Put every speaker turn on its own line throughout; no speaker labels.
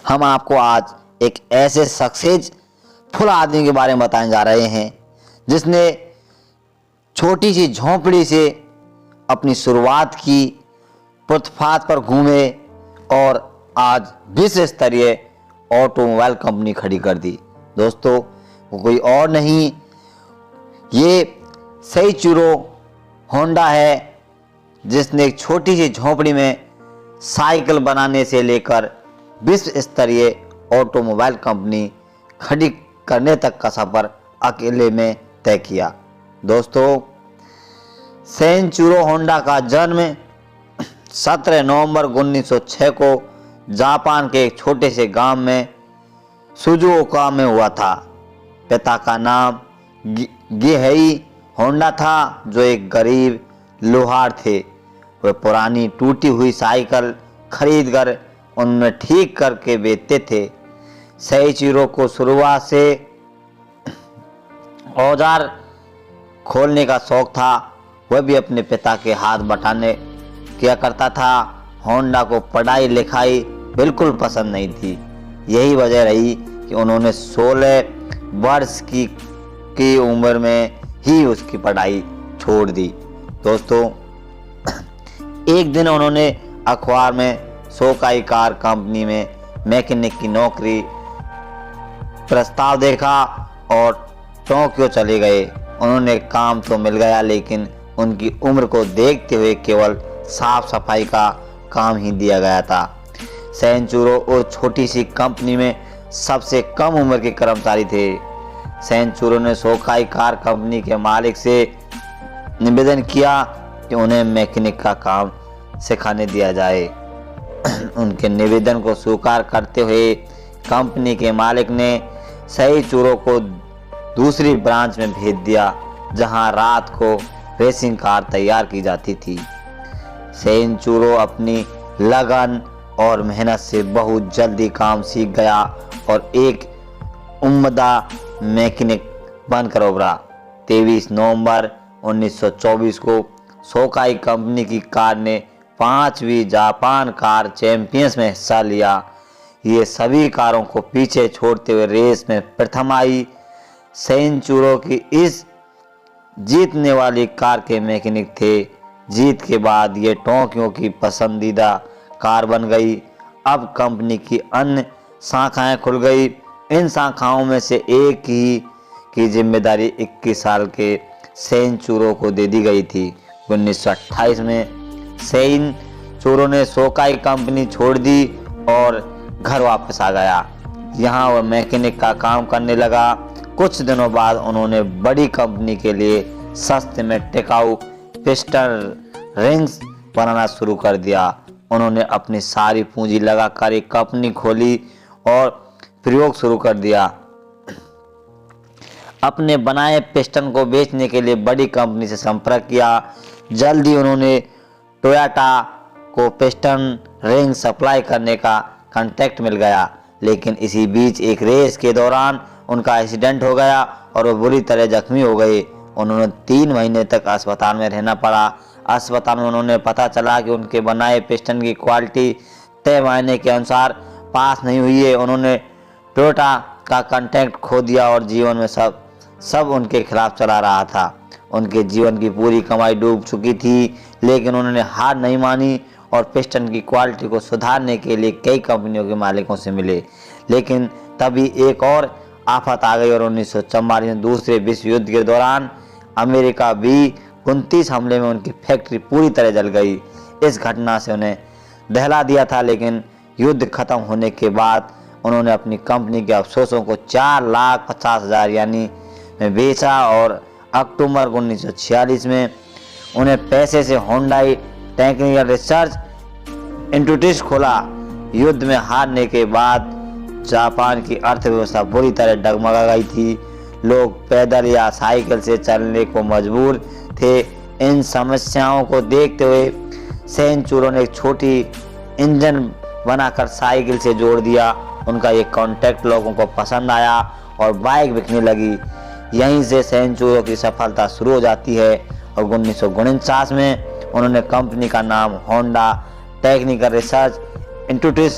हम आपको आज एक ऐसे सक्सेसफुल आदमी के बारे में बताने जा रहे हैं जिसने छोटी सी झोंपड़ी से अपनी शुरुआत की, फुटपाथ पर घूमे और आज विश्व स्तरीय ऑटोमोबाइल कंपनी खड़ी कर दी। दोस्तों, वो कोई और नहीं, ये सेइचिरो होंडा है, जिसने एक छोटी सी झोंपड़ी में साइकिल बनाने से लेकर विश्व स्तरीय ऑटोमोबाइल कंपनी खड़ी करने तक का सफर अकेले में तय किया। दोस्तों, सेइचिरो होंडा का जन्म 17 नवंबर 1906 को जापान के एक छोटे से गांव में सुजुओका में हुआ था। पिता का नाम गिहेई होंडा था, जो एक गरीब लोहार थे। वे पुरानी टूटी हुई साइकिल खरीदकर उनमें ठीक करके बेचते थे। सेइचिरो को शुरुआत से औजार खोलने का शौक था। वह भी अपने पिता के हाथ बटाने किया करता था। होंडा को पढ़ाई लिखाई बिल्कुल पसंद नहीं थी। यही वजह रही कि उन्होंने 16 वर्ष की उम्र में ही उसकी पढ़ाई छोड़ दी। दोस्तों, एक दिन उन्होंने अखबार में सोकाई कार कंपनी में मैकेनिक की नौकरी प्रस्ताव देखा और टोक्यो चले गए। उन्होंने काम तो मिल गया, लेकिन उनकी उम्र को देखते हुए केवल साफ सफाई का काम ही दिया गया था। सेइचिरो और छोटी सी कंपनी में सबसे कम उम्र के कर्मचारी थे। सेइचिरो ने सोकाई कार कंपनी के मालिक से निवेदन किया कि उन्हें मैकेनिक का काम सिखाने दिया जाए। उनके निवेदन को स्वीकार करते हुए कंपनी के मालिक ने सेइचिरो को दूसरी ब्रांच में भेज दिया, जहां रात को रेसिंग कार तैयार की जाती थी। सेइचिरो अपनी लगन और मेहनत से बहुत जल्दी काम सीख गया और एक उम्दा मैकेनिक बनकर उभरा। 23 नवंबर 1924 को सोकाई कंपनी की कार ने 5वीं जापान कार चैंपियंस में हिस्सा लिया। ये सभी कारों को पीछे छोड़ते हुए रेस में प्रथम आई। सेइचिरो की इस जीतने वाली कार के मैकेनिक थे। जीत के बाद ये टोक्यो की पसंदीदा कार बन गई। अब कंपनी की अन्य शाखाएं खुल गई। इन शाखाओं में से एक की जिम्मेदारी 21 साल के सेइचिरो को दे दी गई थी। 1928 में सेइचिरो ने सोकाई कंपनी छोड़ दी और घर वापस आ गया। यहाँ वह मैकेनिक का काम करने लगा। कुछ दिनों बाद उन्होंने बड़ी कंपनी के लिए सस्ते में टिकाऊ पिस्टन रिंग्स बनाना शुरू कर दिया। उन्होंने अपनी सारी पूंजी लगाकर एक कंपनी खोली और प्रयोग शुरू कर दिया। अपने बनाए पिस्टन को बेचने के लिए बड़ी कंपनी से संपर्क किया। जल्दी उन्होंने टोयोटा को पिस्टन रिंग सप्लाई करने का कॉन्ट्रैक्ट मिल गया, लेकिन इसी बीच एक रेस के दौरान उनका एक्सीडेंट हो गया और वो बुरी तरह जख्मी हो गए। उन्होंने 3 महीने तक अस्पताल में रहना पड़ा। अस्पताल में उन्होंने पता चला कि उनके बनाए पिस्टन की क्वालिटी तय मायने के अनुसार पास नहीं हुई है। उन्होंने टोयोटा का कॉन्ट्रैक्ट खो दिया और जीवन में सब उनके खिलाफ चला रहा था। उनके जीवन की पूरी कमाई डूब चुकी थी, लेकिन उन्होंने हार नहीं मानी और पिस्टन की क्वालिटी को सुधारने के लिए कई कंपनियों के मालिकों से मिले। लेकिन तभी एक और आफत आ गई और 1944 में दूसरे विश्व युद्ध के दौरान अमेरिका B-29 हमले में उनकी फैक्ट्री पूरी तरह जल गई। इस घटना से उन्हें दहला दिया था, लेकिन युद्ध खत्म होने के बाद उन्होंने अपनी कंपनी के अफसोसों को 4,50,000 यानी में बेचा और अक्टूबर 1946 में उन्हें पैसे से होंडाई टेक्निकल रिसर्च इंस्टीट्यूट खोला। युद्ध में हारने के बाद जापान की अर्थव्यवस्था बुरी तरह डगमगा गई थी। लोग पैदल या साइकिल से चलने को मजबूर थे। इन समस्याओं को देखते हुए सेइचिरो ने एक छोटी इंजन बनाकर साइकिल से जोड़ दिया। उनका ये कॉन्टेक्ट लोगों को पसंद आया और बाइक बिकने लगी। यहीं से सेइचिरो की सफलता शुरू हो जाती है और 1949 में उन्होंने कंपनी का नाम होंडा टेक्निकल रिसर्च इंस्टीट्यूट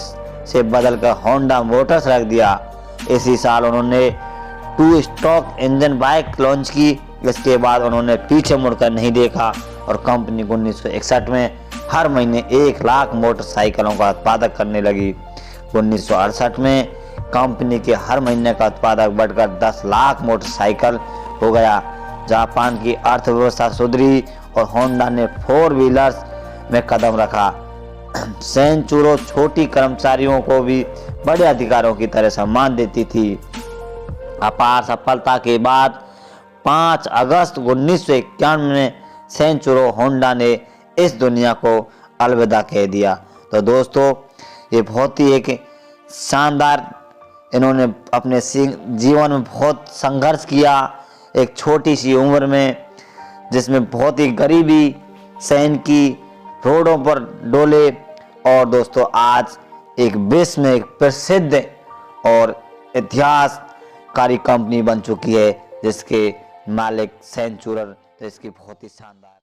से बदलकर होंडा मोटर्स रख दिया। इसी साल उन्होंने 2 स्ट्रोक इंजन बाइक लॉन्च की। इसके बाद उन्होंने पीछे मुड़कर नहीं देखा और कंपनी 1961 में हर महीने 1 लाख मोटरसाइकिलों का उत्पादन करने लगी। 1968 में कंपनी के हर महीने का उत्पादन बढ़कर 10 लाख मोटरसाइकिल हो गया। जापान की अर्थव्यवस्था सुधरी और होंडा ने 4 व्हीलर्स में कदम रखा। सेंचुरो छोटी कर्मचारियों को भी बड़े अधिकारों की तरह सम्मान देती थी। अपार सफलता के बाद 5 अगस्त 1991 में सेंचुरो होंडा ने इस दुनिया को अलविदा कह दिया। तो दोस्तों, ये बहुत ही एक शानदार, इन्होंने अपने जीवन में बहुत संघर्ष किया एक छोटी सी उम्र में, जिसमें बहुत ही गरीबी सहन की, रोडों पर डोले और दोस्तों आज एक विश्व में एक प्रसिद्ध और इतिहासकारी कंपनी बन चुकी है जिसके मालिक सेंचुरर, जिसकी बहुत ही शानदार